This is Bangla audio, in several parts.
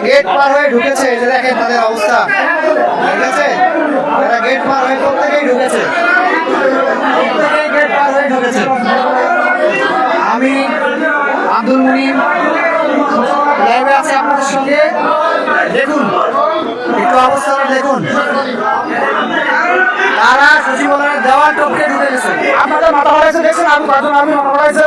गेट पार হয়ে ঢুকেছে এই যে দেখেন তাদের অবস্থা ঠিক আছে এরা গেট পার হয়ে প্রত্যেকই ঢুকেছে প্রত্যেকই গেট পার হয়ে ঢুকেছে আমি আব্দুল মুনিম লাইভে আছে আপনাদের সঙ্গে দেখুন একটু অবস্থাটা দেখুন তারা সচিবালয়ের দেওয়াল টপকে ঢুকে গেছে আপনাদের মাথা ফাটাইছে দেখছেন আমি কতজন আমি মাথা ফাটাইছে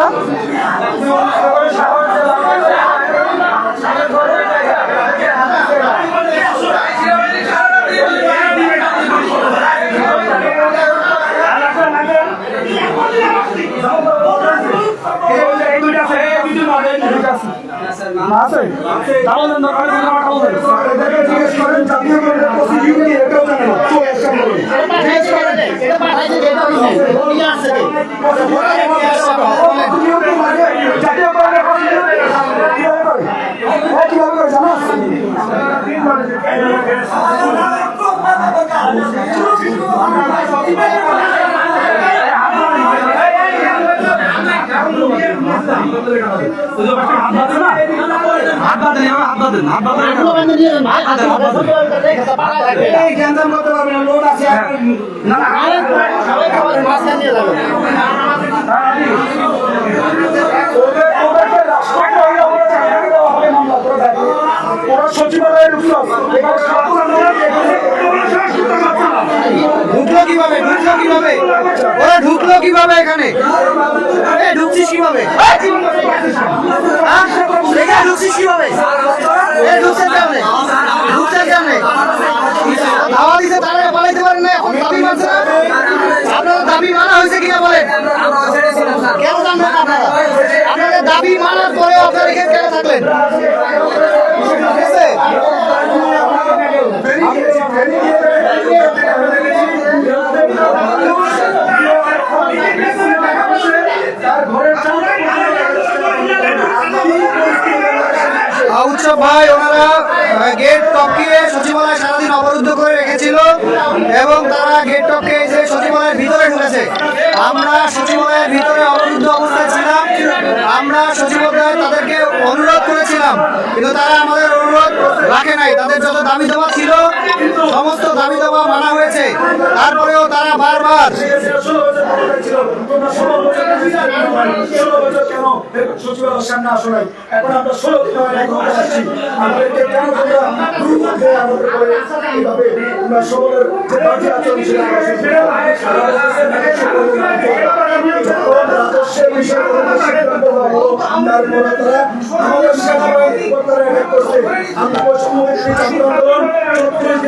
সচিবালয়ের ঢুকলো কিভাবে এখানে ঢুকছিস কিভাবে ঢুকছিস কিভাবে ঢুকছে কেমনে ধাওয়া দিচ্ছে তারা পালাইতে পারেন না এখন দাবি মানছে না আপনাদের দাবি মানা হয়েছে কিনা বলেন কেন জানবেন আপনারা আপনাদের দাবি মানার পরেও আপনারা এখানে কেন থাকলেন উৎসব ভাই ওনারা গেট টপকিয়ে সচিবালয় সারাদিন অবরুদ্ধ করে রেখেছিল এবং তারা গেট টপকে এসে সচিবালয়ের ভিতরে ঢুকেছে আমরা সচিবালয়ের ভিতরে অবরুদ্ধ অবস্থায় ছিলাম আমরা সচিবালয়ে তাদেরকে অনুরোধ করেছিলাম কিন্তু তারা আমাদের অনুরোধ রাখে নাই তাদের যত দাবি দাবা ছিল সমস্ত দাবি দাবা মানা হয়েছে তারপরেও তারা বারবার সচিবালয়ের সামনে আসো নাই এখন আমরা 16 দিন আসছি আমাদেরকে কেন আমাদের করে এইভাবে আমরা সকলের যে বাকি আচরণ ছিল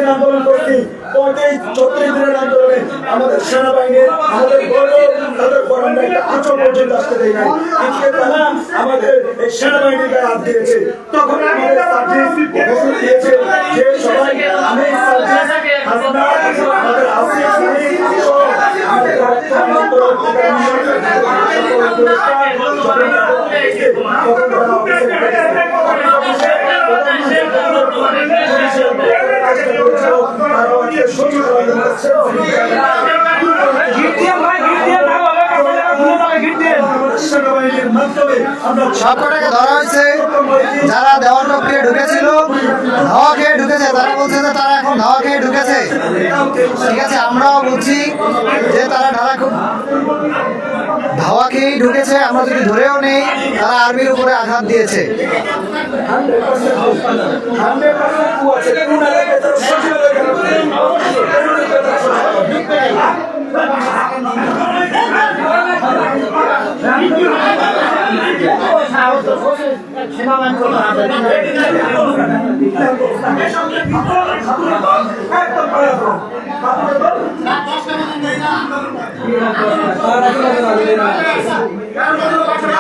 আন্দোলন করছি 34 দিনের আন্দোলনে আমাদের সেনাবাহিনীর আমাদের গৌরব তাদের গরম একটা আচরণ পর্যন্ত আসতে দেয় নাই আজকে তারা আমাদের এই সেনাবাহিনীর গায়ে হাত দিয়েছে, তখন আমাদের সার্জিস ঘোষণা দিয়েছে যে সবাই আমি সার্জিস হাসনা আমাদের আসিফ সাহেব সহ আমাদের রক্তমাত্র সবকটাকে ধরা হয়েছে। যারা দেওয়াল টপকে ঢুকেছিল, ধাওয়া খেয়ে ঢুকেছে, তারা বলছে যে তারা এখন ধাওয়া খেয়ে ঢুকেছে। ঠিক আছে, আমরাও বলছি যে তারা খুব ধাওয়া খেয়েই ঢুকেছে। আমরা যদি ধরেও নেই, তারা আর্মির উপরে আঘাত দিয়েছে।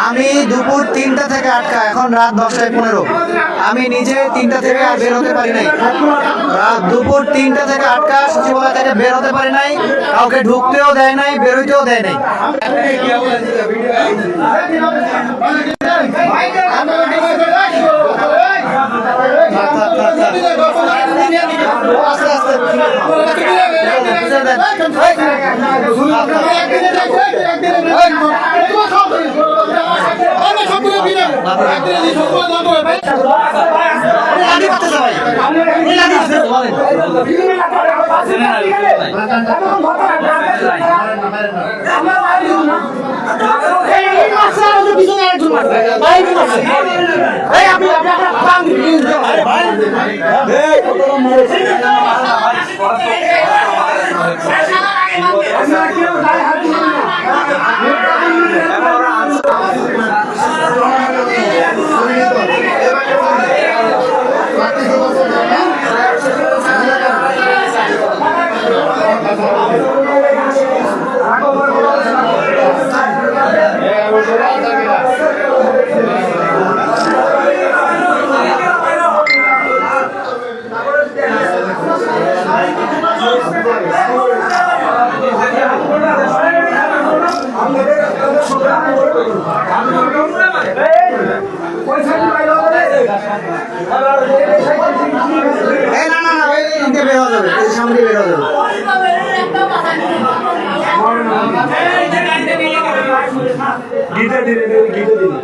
আমি দুপুর 3টা থেকে আটকা, এখন রাত 10:15। আমি নিজে 3টা থেকে আর বের হতে পারি নাই। দুপুর 3টা থেকে আটকা, সচিবালয় থেকে বের হতে পারি নাই, কাউকে ঢুকতেও দেয় নাই, বেরোইতেও দেয় নাই। আস্তে আস্তে সামনে বের হয়ে যাবে। গীতা দিলে গীতা দিলে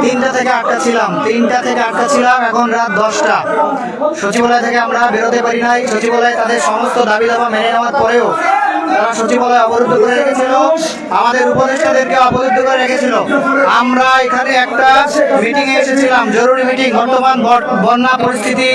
3টা থেকে আটকা ছিলাম, এখন রাত 10টা। সচিবালয় থেকে আমরা বেরোতে পারি নাই। সচিবালয় তাদের সমস্ত দাবি দাবা মেনে নেওয়ার পরেও তারা সচিবালয় অবরুদ্ধ করে রেখেছিল, আমাদের উপদেষ্টাদেরকে অবরুদ্ধ করে রেখেছিল। আমরা এখানে একটা মিটিং এ এসেছিলাম, জরুরি মিটিং, বর্তমান বন্যা পরিস্থিতি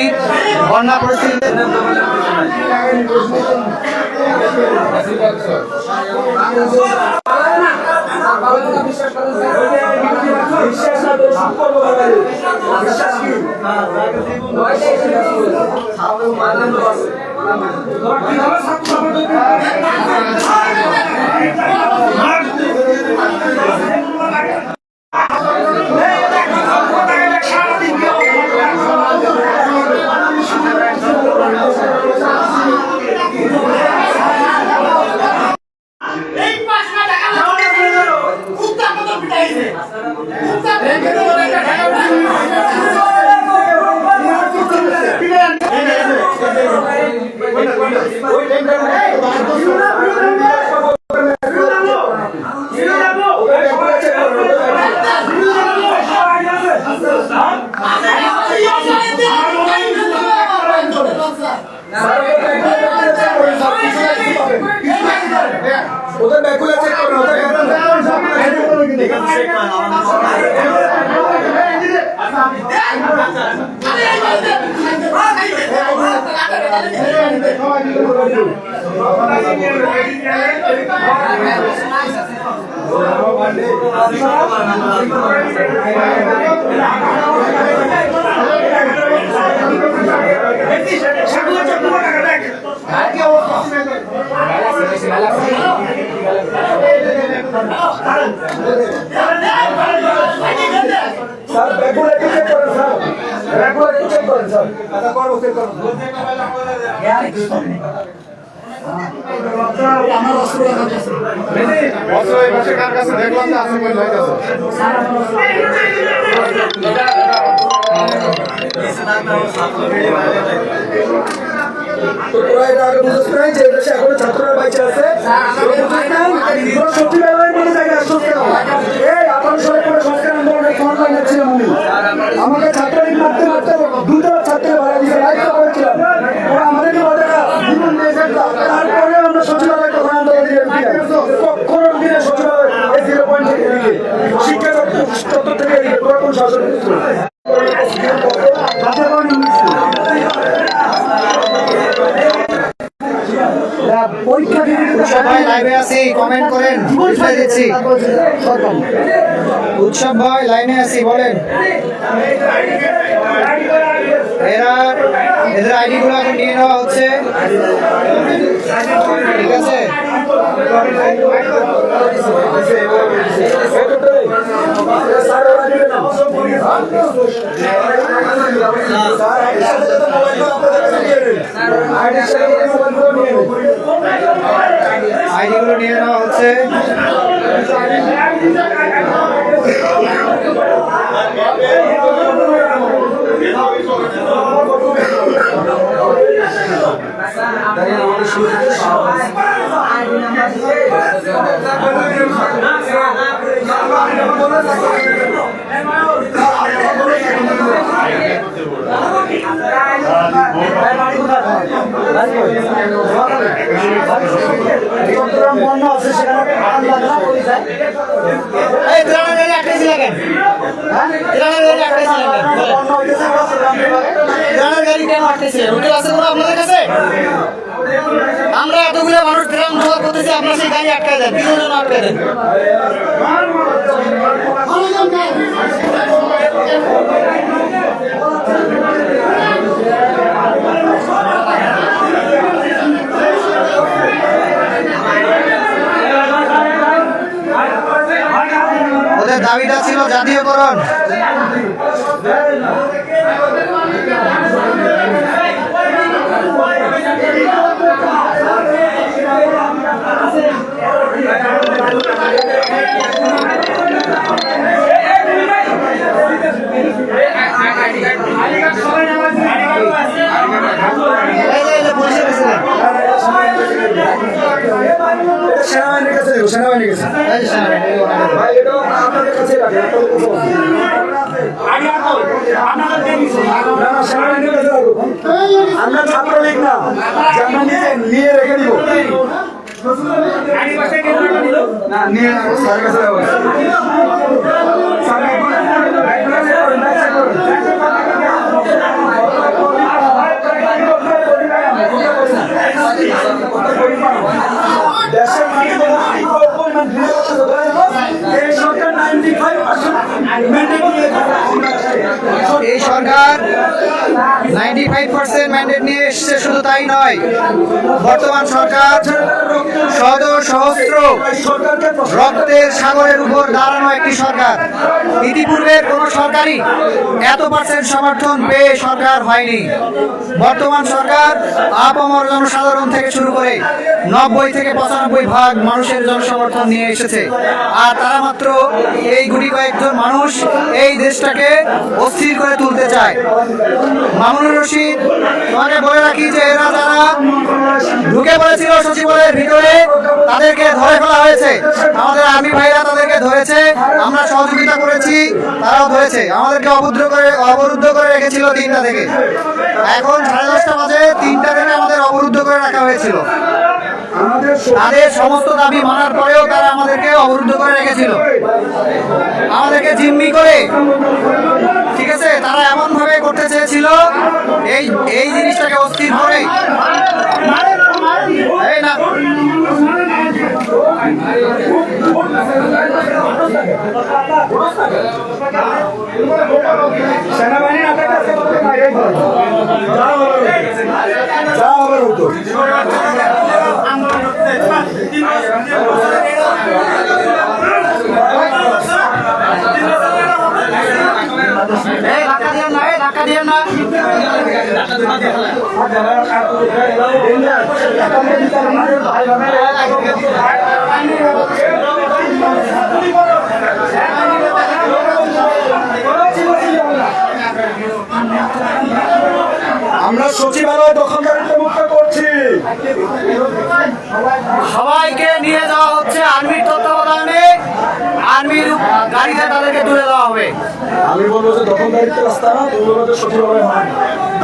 ওদের ব্যাকুলা চেক করো, ওদের স্যার ব্যাগগুলো একটু চেক করেন স্যার, ব্যাগগুলো একটু চেক করেন স্যার। আমার অস্ত্র দেখলাম যে আসল বই হয়ে তো তোরা এটা আগে বুঝতে নাই যে দেশে এখনো ছাত্ররা বাইচে আছে, তোরা সত্যি বেলায় মনে জায়গায় আসছ কেন? এই 18 সালে করে সংস্কার আন্দোলনের ফ্রন্টলাইন ছিলাম আমি, আমাকে ছাত্রলীগ মারতে মারতে দুটো ছাত্রকে ভাড়া দিয়ে দায়িত্ব করেছিলাম, ওরা আমাদেরকে বাধা জীবন দিয়েছে। তারপরে আমরা সচিবালয় তখন আন্দোলন দিয়ে কখনো দিনে সচিবালয় এই 0 পয়েন্ট থেকে এদিকে শিক্ষা চত্বর থেকে এদিকে তোরা কোন শাসন উৎসব ভাই লাইভে আছি, কমেন্ট করেন, রিপ্লাই দিচ্ছি। উৎসব ভাই লাইনে আছি, বলেন। এদের আইডি গুলো এখন নিয়ে নেওয়া হচ্ছে, ঠিক আছে। আইডি গুলো নিয়ে নেওয়া হচ্ছে। আমরা এতগুলো মানুষ গ্রাম জোগাড় করতেছি, আপনার সেই গাড়ি আটকায় দেন, কি জন্য আটকায় দেন? ওদের দাবিটা ছিল জাতীয়করণ। সেনাবাহিনীর কাছে ভাই, এটা আপনাদের কাছে রাখে, আমরা ছাত্রলীগ না, যে আমরা নিয়ে রেখে দিব না, নিয়ে স্যারের কাছে দেশের এই সরকার 95% ম্যান্ডেট নিয়ে এসেছে, শুধু তাই নয়, বর্তমান সরকার সহস্র রক্তের সাগরের উপর দাঁড়ানো একটি সরকার। ইতিপূর্বে কোন সরকারই এত % সমর্থন পেয়ে সরকার হয়নি। বর্তমান সরকার আপামর জনসাধারণ থেকে শুরু করে 90 থেকে 95% মানুষের জনসমর্থন নিয়ে এসেছে। আর তারা মাত্র এই গুটি কয়েকজন মানুষ এই দেশটাকে অস্থির করে তুলতে চায়। মামুনুর রশিদ, তোমাকে বলে রাখি যে এরা যারা ঢুকে পড়েছিল সচিবালয়ের ভিতরে তাদেরকে ধরে ফেলা হয়েছে, আমাদের আর্মি ভাইরা তাদেরকে ধরেছে, আমরা সহযোগিতা করেছি, তারাও ধরেছে। আমাদেরকে অবরুদ্ধ করে রেখেছিল 3টা থেকে, এখন 10:30 বাজে 3টা থেকে আমাদের অবরুদ্ধ করে রাখা হয়েছিল। তাদের সমস্ত দাবি মানার পরেও তারা আমাদেরকে অবরুদ্ধ করে রেখেছিল, আমাদেরকে জিম্মি করে, ঠিক আছে। তারা এমন ভাবে করতে চেয়েছিল এই জিনিসটাকে অস্থির করে। এই না সেনাবাহিনীর আপনার কাছে যা হবে উত্তর একাধিকার আমাদের ভাই আমরা সচিবালয় দখলদারিত্ব মুক্ত করছি। সবাইকে নিয়ে যাওয়া হচ্ছে আর্মির তত্ত্বাবধানে, আর্মির গাড়িতে তাদেরকে তুলে দেওয়া হবে। আমি বলবো যে দখলদারিত্বের রাস্তা না, তুমি বলবো যে সচিবালয় হয়।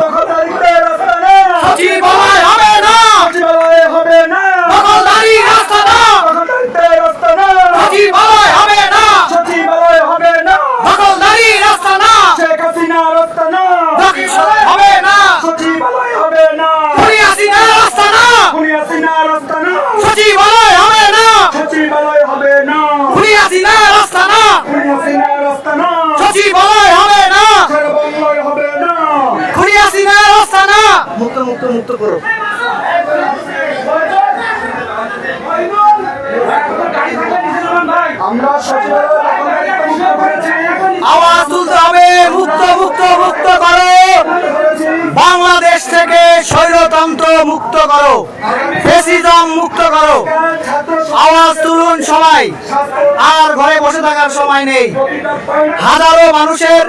দখলদারিত্বের রাস্তা না, সচিবালয় হবে না, সচিবালয় হবে না, দখলদারি রাস্তা না, দখলদারিত্বের রাস্তা না, সচিবালয় হবে না, সচিবালয় হবে না, দখলদারি রাস্তা না, শেখ হাসিনা রাস্তা না, দখলদারি হবে না, সচিবালয় হবে না, খুনি হাসিনা রাস্তা না, খুনি হাসিনা রাস্তা না, সচিবালয় হবে না, সচিবালয় হবে না, খুনি হাসিনা রাস্তা না, খুনি হাসিনা রাস্তা না, সচিবালয় হবে না, বাংলায় হবে না। খুনি হাসিনা রাস্তা না। মুক্ত মুক্ত মুক্ত করো। আমরা সচিবালয় দখলদারিত্ব মুক্ত করেছি। আওয়াজ তুলতে হবে, মুক্ত মুক্ত মুক্ত করো, বাংলাদেশ থেকে স্বৈরতন্ত্র মুক্ত করো, ফ্যাসিজম মুক্ত করো। আওয়াজ তুলুন সবাই, আর ঘরে বসে থাকার সময় নেই। হাজারো মানুষের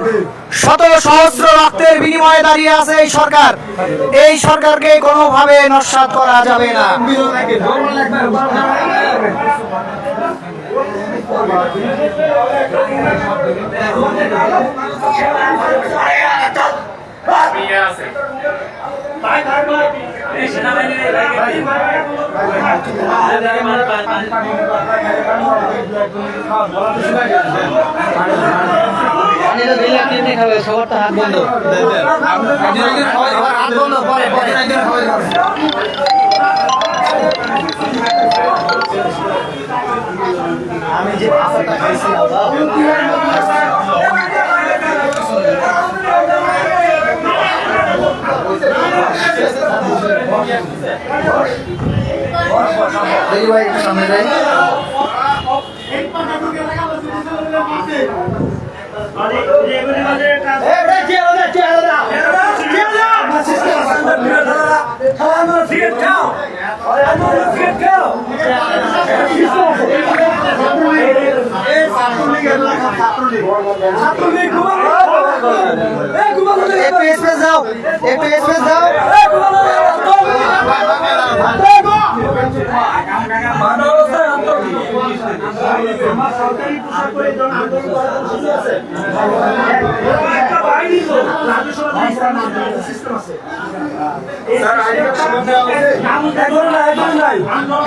শত সহস্র রক্তের বিনিময়ে দাঁড়িয়ে আছে এই সরকার। এই সরকারকে কোনোভাবে নস্যাৎ করা যাবে না। সবার তো হাত বন্ধ, হাত বন্ধ, পরে পরে। আমি যে ভাষাটা খাইছি দেখি ভাই একটু সামনে যাই। একটু স্পেস দাও, একটু স্পেস দাও।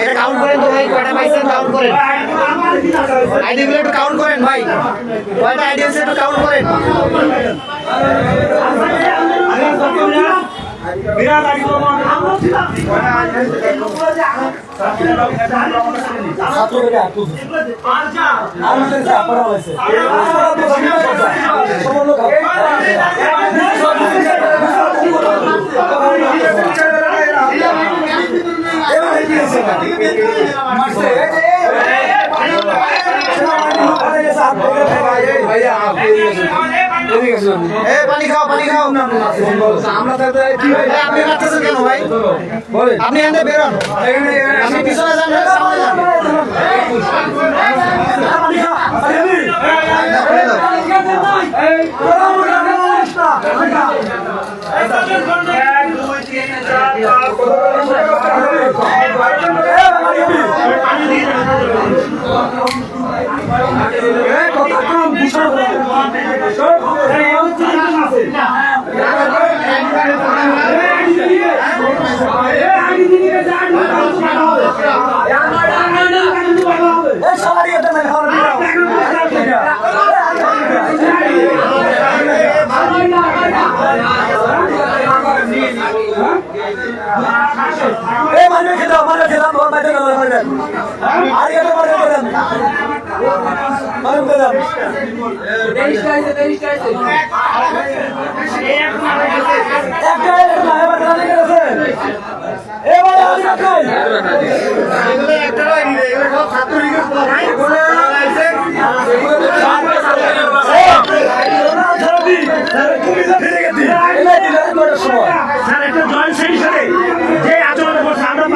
এটা কাউন্ট করেন তো ভাই, কয়টা পাইছেন কাউন্ট করেন। আইডি গুলো একটু কাউন্ট করেন ভাই, কয়টা আইডি আছে একটু কাউন্ট করেন। পানি খাও, পানি খাও। আপনি বাচ্চাছেন কেন ভাই? আপনি এখান থেকে বেরোন, আপনি পিছনে যান, সামনে যান। যে আচরণ করছে আমরা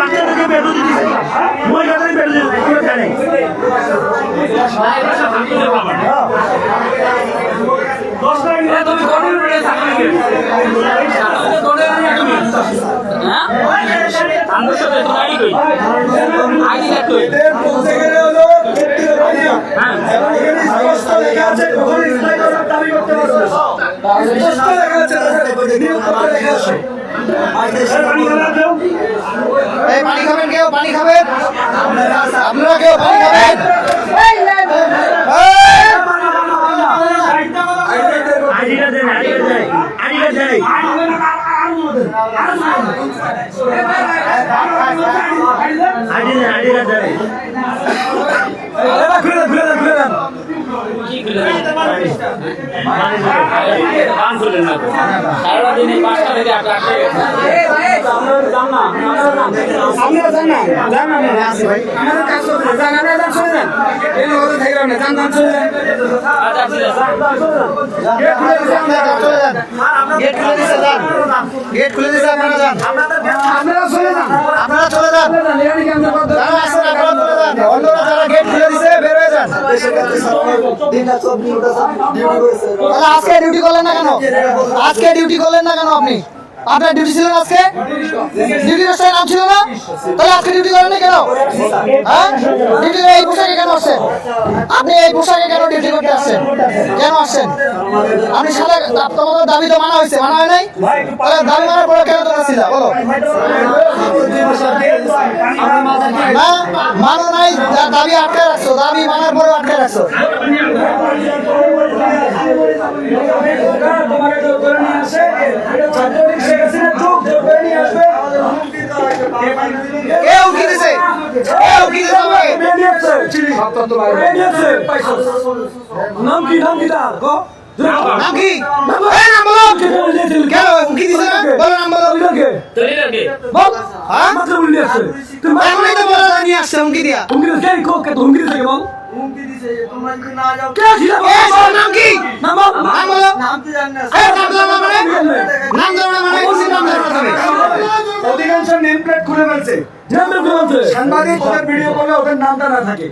এদের বলতে গেলে হলো এবং এখানে স্পষ্ট লেখা আছে কখনো স্থায়ী করার দাবি করতে পারবে না। স্পষ্ট লেখা আছে নিয়োগপত্রে লেখা আছে। এই পানি খাবেন কেউ? পানি খাবেন? আপনারা কেউ পানি খাবেন? গেট খুলে দিছে, আপনারা যান। আপনারা চলে যান। যারা আছেন আপনারা চলে যান। অন্যরা যারা গেট খুলে দিছে বের হয়ে যান। তাহলে আজকে ডিউটি করলেন না কেন? আজকে ডিউটি করলেন না কেন আপনি? আপনার ডিউটি ছিল না আজকে? ডিউটি রোস্টারের নাম ছিল না? তাহলে আজকে ডিউটি করেন কেন? হ্যাঁ, ডিউটি এই পোশাকে কেন আসছেন? আপনি এই পোশাকে কেন ডিউটি করতে আসছেন? কেন আসছেন? আপনি সাথে তোমাদের দাবি তো মানা হয়েছে, মানা হয় নাই? তাহলে দাবি মানার পরে কেন তোমরা ছিল বলো? না মানো নাই, দাবি আটকে রাখছো, দাবি মানার পরে আটকে রাখছো। কেউ কি দিছে? কেউ কি দিছে আমাকে? নাম কি নাম কি তার গো? নাম কি? এই নাম বলো। কেন কি দিছে না? বলো নাম বলো। বল। হ্যাঁ? মাত্র বললি আছে তুমি এখনই তো বলা নিয়ে আসছে হুমকি দিয়া। তুমি কে কে তুমি কে বল কে ছিল এই তোর নাম কি? নাম বল নাম বলো। এই নাম বলো মানে? নাম ধরো না মানে? কি নাম ধরো তুমি? অধিকাংশ নেম প্লেট খুলে ফেলছে সাংবাদিক ওদের ভিডিও করলে ওদের নামটা না থাকে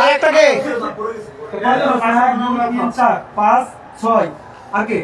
আরেকটা কে? 5 6 আগে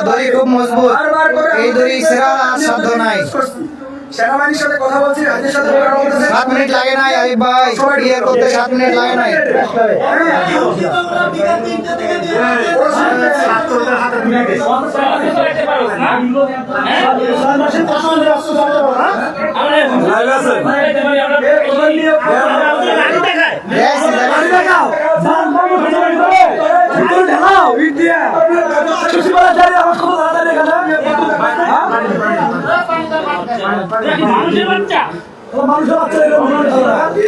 দড়ি খুব মজবুত, এই দড়ি ছেঁড়ার আর সাধ্য নাই। সেনাবাহিনীর সাথে কথা বলছি, রাজ্যের সাথে কথা বলতেছে। 7 মিনিট লাগে নাই আরিফ ভাই, ক্লিয়ার করতে 7 মিনিট লাগে নাই।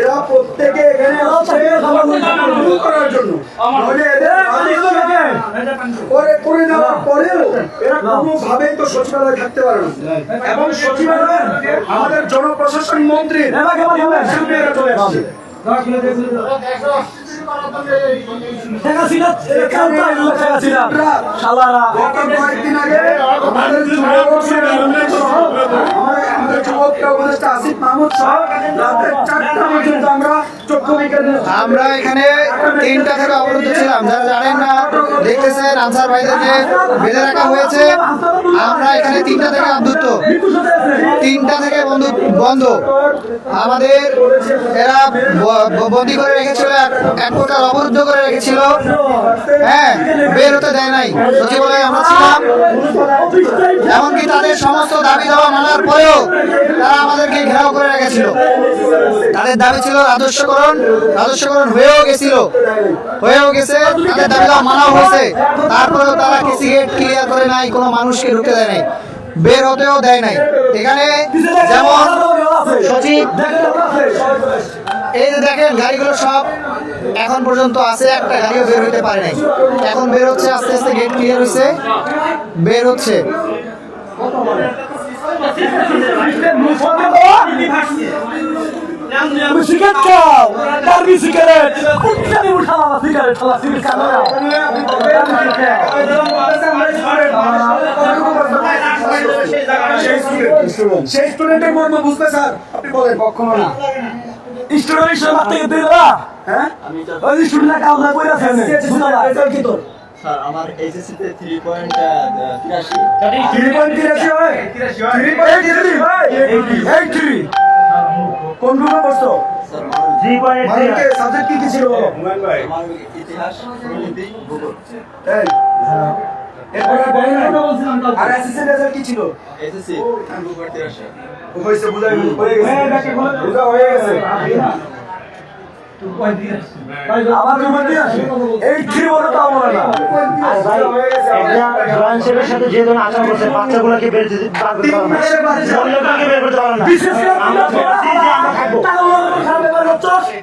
এরা প্রত্যেকে এখানে করার জন্য করে নেওয়ার পরেও এরা কোনোভাবেই তো সচিবালয়ে থাকতে পারে না এবং সচিবালয়ে আমাদের জনপ্রশাসন মন্ত্রীর সামনে এরা চলে আসছে। কয়েকদিন আগে আমাদের যুবক উপদেষ্টা আসিফ মাহমুদ মোহাম্মদ সহ রাতে 4টা পর্যন্ত আমরা চক্ষু বিজ্ঞান আমরা এখানে 3টা থেকে অবরুদ্ধ ছিলাম। যারা জানেন না, দেখতেছেন আনসার ভাইদেরকে বেঁধে রাখা হয়েছে। আমরা এখানে 3টা থেকে আবদ্ধ, 3টা থেকে বন্ধ। আমাদের এরা বন্দি করে রেখেছিল, এক প্রকার অবরুদ্ধ করে রেখেছিল। হ্যাঁ, বের হতে দেয় নাই। সচিবালয়ে আমরা ছিলাম, এমনকি তাদের সমস্ত দাবি দেওয়া মানার পরেও তারা আমাদেরকে ঘেরাও করে রেখেছিল। তাদের দাবি ছিল রাজস্বকরণ, রাজস্বকরণ হয়েও গেছে, তাদের দাবি দেওয়া মানাও হয়েছে। তারপরেও তারা কেসি গেট ক্লিয়ার করে নাই, কোনো মানুষকে ঢুকতে দেয় নাই, বের হতেও দেয় নাই। এখানে যেমন সচিব, এই যে দেখেন গাড়িগুলো সব এখন পর্যন্ত আছে, একটা গাড়িও বের হইতে পারে নাই। এখন বের হচ্ছে, আস্তে আস্তে গেট ক্লিয়ার হয়েছে, বের হচ্ছে। সিগারেট খাও, দারবি সিগারেট, উচ্চারি উঠাও সিগারেট, খালা সিগারেট খাও না। সেই স্টুডেন্টের মর্ম বুঝতে স্যার আপনি বলেন। কখনো না স্টুডেন্ট হিসেবে মারতে গিয়ে দিলা, হ্যাঁ ওই স্টুডেন্টরা কাউ না কইরা ফেলে বুঝলা রেজাল্ট কি তোর? স্যার আমার এইচএসসি তে 3.83 3.83 হয়, 3.83 ভাই 83 কোন গ্রুপে পড়ছো? স্যার 3.83 মানে সাবজেক্ট কি কি ছিল বলো? আমার ইতিহাস, রাজনীতি, ভূগোল। এই এরপর আর বলেন না, আর এসএসসি রেজাল্ট কি ছিল? এইচএসসি 2.83 হইছে বুঝাই হয়ে গেছে, বুঝা হয়ে গেছে। আবার জমা দিয়ে আসে এই থ্রি বড় তাও বলে না। আর ভাই একটা জয়েন্ট সেলের সাথে যে ধরনের আচরণ করছে, বাচ্চাগুলোকে বের করতে পারবে না, মহিলাদেরকে বের করতে পারবে না। বিশেষ করে